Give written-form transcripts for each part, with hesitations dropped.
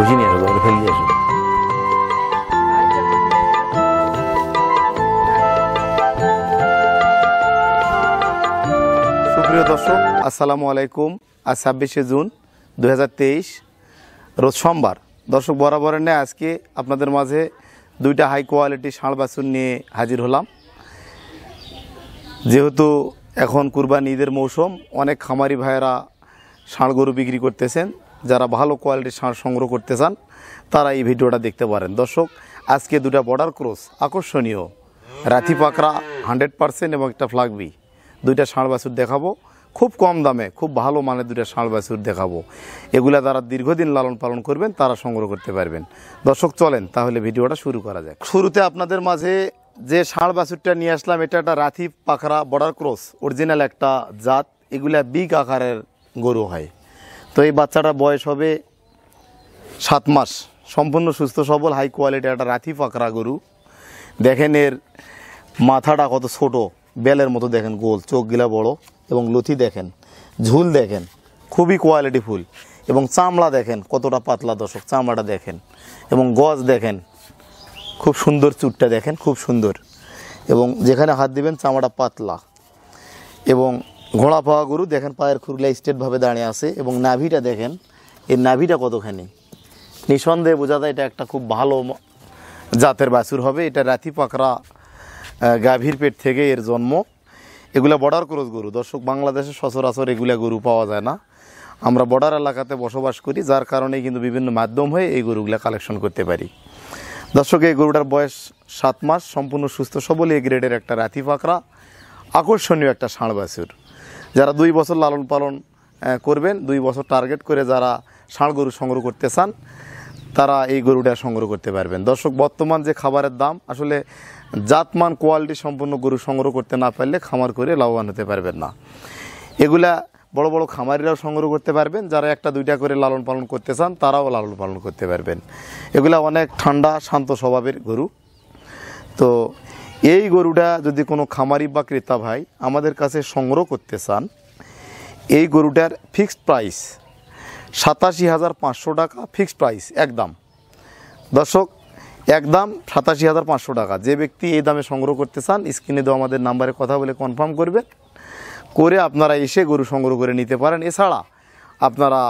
খুশি নিয়ে আসো, ফেলে দিয়ে আসো। সুপ্রিয় দর্শক, আসসালামু আলাইকুম। আজ 26শে জুন 2023 রোজ সোমবার। দর্শক, বরাবরের ন্যায় আজকে আপনাদের মাঝে দুইটা হাই কোয়ালিটি ষাঁড় বাছুর নিয়ে হাজির হলাম। যেহেতু এখন কুরবানি ঈদের মৌসুম, অনেক খামারি ভাইয়েরা ষাঁড় গরু বিক্রি করতেছেন। যারা ভালো কোয়ালিটির ষাঁড় সংগ্রহ করতে চান তারা এই ভিডিওটা দেখতে পারেন। দর্শক, আজকে দুটা বর্ডার ক্রস আকর্ষণীয় রাথি পাকড়া 100% এবং একটা ফ্লাগবি দুইটা ষাঁড় বাছুর দেখাবো। খুব কম দামে খুব ভালো মানের দুইটা ষাঁড় বাছুর দেখাবো। এগুলা যারা দীর্ঘদিন লালন পালন করবেন তারা সংগ্রহ করতে পারবেন। দর্শক, চলেন তাহলে ভিডিওটা শুরু করা যাক। শুরুতে আপনাদের মাঝে যে ষাঁড় বাছুরটা নিয়ে আসলাম, এটা একটা রাথি পাকড়া বর্ডার ক্রস অরিজিনাল একটা জাত। এগুলা বিগ আকারের গরু হয়। তো এই বাচ্চাটার বয়স হবে 7 মাস। সম্পূর্ণ সুস্থ সবল হাই কোয়ালিটি একটা রাথি পাকড়া গরু। দেখেন এর মাথাটা কত ছোট, বেলের মতো দেখেন, গোল, চোখগুলা বড় এবং লথি দেখেন, ঝুল দেখেন, খুবই কোয়ালিটিফুল এবং চামড়া দেখেন কতটা পাতলা। দর্শক, চামড়াটা দেখেন এবং গজ দেখেন, খুব সুন্দর, চুটটা দেখেন খুব সুন্দর এবং যেখানে হাত দিবেন চামড়া পাতলা এবং ঘোড়া পাওয়া গরু। দেখেন পায়ের খুরগুলা স্ট্রেটভাবে দাঁড়িয়ে আছে এবং নাভিটা দেখেন, এর নাভিটা কতখানি। নিঃসন্দেহে বোঝা যায় এটা একটা খুব ভালো জাতের বাছুর হবে। এটা রাথি পাকড়া গাভীর পেট থেকে এর জন্ম। এগুলা বর্ডার ক্রস গরু। দর্শক, বাংলাদেশে সচরাচর এগুলা গরু পাওয়া যায় না। আমরা বর্ডার এলাকাতে বসবাস করি, যার কারণে কিন্তু বিভিন্ন মাধ্যম হয়ে এই গরুগুলা কালেকশন করতে পারি। দর্শক, এই গরুটার বয়স 7 মাস। সম্পূর্ণ সুস্থ সবল এই গ্রেডের একটা রাথি পাকড়া আকর্ষণীয় একটা ষাঁড় বাছুর। যারা 2 বছর লালন পালন করবেন, 2 বছর টার্গেট করে যারা ষাঁড় গরু সংগ্রহ করতে চান তারা এই গরুটা সংগ্রহ করতে পারবেন। দর্শক, বর্তমান যে খাবারের দাম, আসলে জাতমান কোয়ালিটি সম্পূর্ণ গরু সংগ্রহ করতে না পারলে খামার করে লাভবান হতে পারবেন না। এগুলা বড় বড় খামারিরাও সংগ্রহ করতে পারবেন। যারা 1-2টা করে লালন পালন করতে চান তারাও লালন পালন করতে পারবেন। এগুলা অনেক ঠান্ডা শান্ত স্বভাবের গরু। তো এই গরুটা যদি কোনো খামারি বা ক্রেতা ভাই আমাদের কাছে সংগ্রহ করতে চান, এই গরুটার ফিক্সড প্রাইস 87,500 টাকা। ফিক্সড প্রাইস একদম। দর্শক, একদম 87,500 টাকা। যে ব্যক্তি এই দামে সংগ্রহ করতে চান স্ক্রিনে দেওয়া আমাদের নাম্বারে কথা বলে কনফার্ম করবেন, করে আপনারা এসে গরু সংগ্রহ করে নিতে পারেন। এছাড়া আপনারা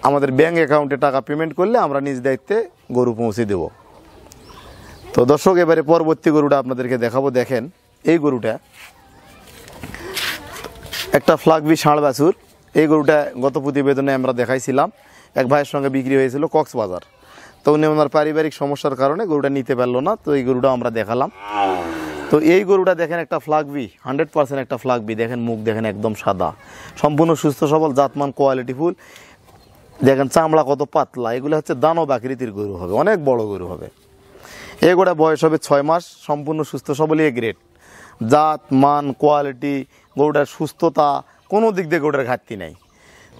আমাদের ব্যাঙ্ক অ্যাকাউন্টে টাকা পেমেন্ট করলে আমরা নিজ দায়িত্বে গরু পৌঁছে দেব। তো দর্শক, এবারে পরবর্তী গরুটা আপনাদেরকে দেখাবো। দেখেন এই গরুটা একটা ফ্লাগবি ষাঁড় বাছুর। এই গরুটা গত প্রতিবেদনে আমরা দেখাইছিলাম, এক ভাইয়ের সঙ্গে বিক্রি হয়েছিল কক্সবাজার। তো উনি ওনার পারিবারিক সমস্যার কারণে গরুটা নিতে পারলো না। তো এই গরুটা আমরা দেখালাম। তো এই গরুটা দেখেন একটা ফ্লাগবি, 100% একটা ফ্লাগবি। দেখেন মুখ দেখেন একদম সাদা, সম্পূর্ণ সুস্থ সবল, জাতমান কোয়ালিটিফুল। দেখেন চামড়া কত পাতলা। এগুলো হচ্ছে দানব আকৃতির গরু হবে, অনেক বড় গরু হবে। এই গরুটা বয়স হবে 6 মাস। সম্পূর্ণ সুস্থ সবল এ গ্রেড। জাত মান কোয়ালিটি, গরুটার সুস্থতা, কোনো দিক দিয়ে গরুটার ঘাটতি নেই।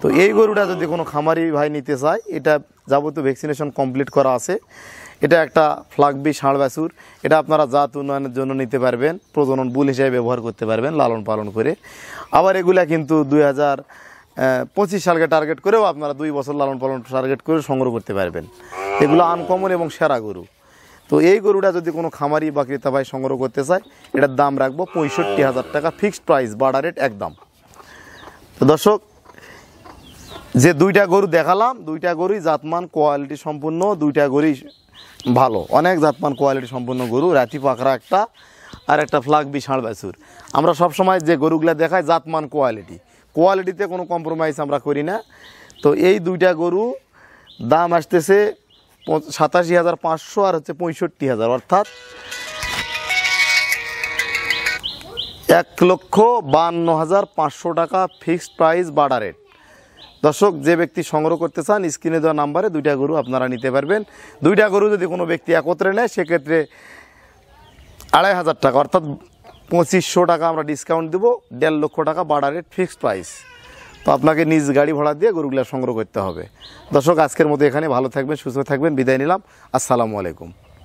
তো এই গরুটা যদি কোনো খামারি ভাই নিতে চায়, এটা যাবতীয় ভ্যাকসিনেশন কমপ্লিট করা আছে। এটা একটা ফ্লাগবি ষাঁড় বাছুর। এটা আপনারা জাত উন্নয়নের জন্য নিতে পারবেন, প্রজনন বুল হিসেবে ব্যবহার করতে পারবেন লালন পালন করে। আবার এগুলা কিন্তু 2025 সালকে টার্গেট করেও আপনারা 2 বছর লালন পালন টার্গেট করে সংগ্রহ করতে পারবেন। এগুলো আনকমন এবং সেরা গরু। তো এই গরুটা যদি কোনো খামারি বা ক্রেতা ভাই সংগ্রহ করতে চায়, এটার দাম রাখবো 65,000 টাকা। ফিক্সড প্রাইস, বাড়া রেট একদম। তো দর্শক, যে 2টা গরু দেখালাম, 2টা গরুই জাতমান কোয়ালিটি সম্পূর্ণ, 2টা গরুই ভালো, অনেক জাতমান কোয়ালিটি সম্পূর্ণ গরু। রাথি পাকড়া একটা আর একটা ফ্লাগবি ষাঁড় বাছুর। আমরা সবসময় যে গরুগুলা দেখাই জাতমান কোয়ালিটিতে কোনো কম্প্রোমাইজ আমরা করি না। তো এই 2টা গরু দাম আসতেছে 87,500 আর হচ্ছে 65,000, অর্থাৎ 1,52,500 টাকা ফিক্সড প্রাইস, বাড়া রেট। দর্শক, যে ব্যক্তি সংগ্রহ করতে চান স্ক্রিনে দেওয়া নাম্বারে 2টা গরু আপনারা নিতে পারবেন। 2টা গরু যদি কোনো ব্যক্তি একত্রে নেয় সেক্ষেত্রে 2,500 টাকা, অর্থাৎ 2,500 টাকা আমরা ডিসকাউন্ট দেবো। 1.5 লক্ষ টাকা বাড়া রেট, ফিক্সড প্রাইস। তো আপনাকে নিজ গাড়ি ভাড়া দিয়ে গরুগুলো সংগ্রহ করতে হবে। দর্শক, আজকের মতো এখানে। ভালো থাকবেন, সুস্থ থাকবেন, বিদায় নিলাম। আসসালামু আলাইকুম।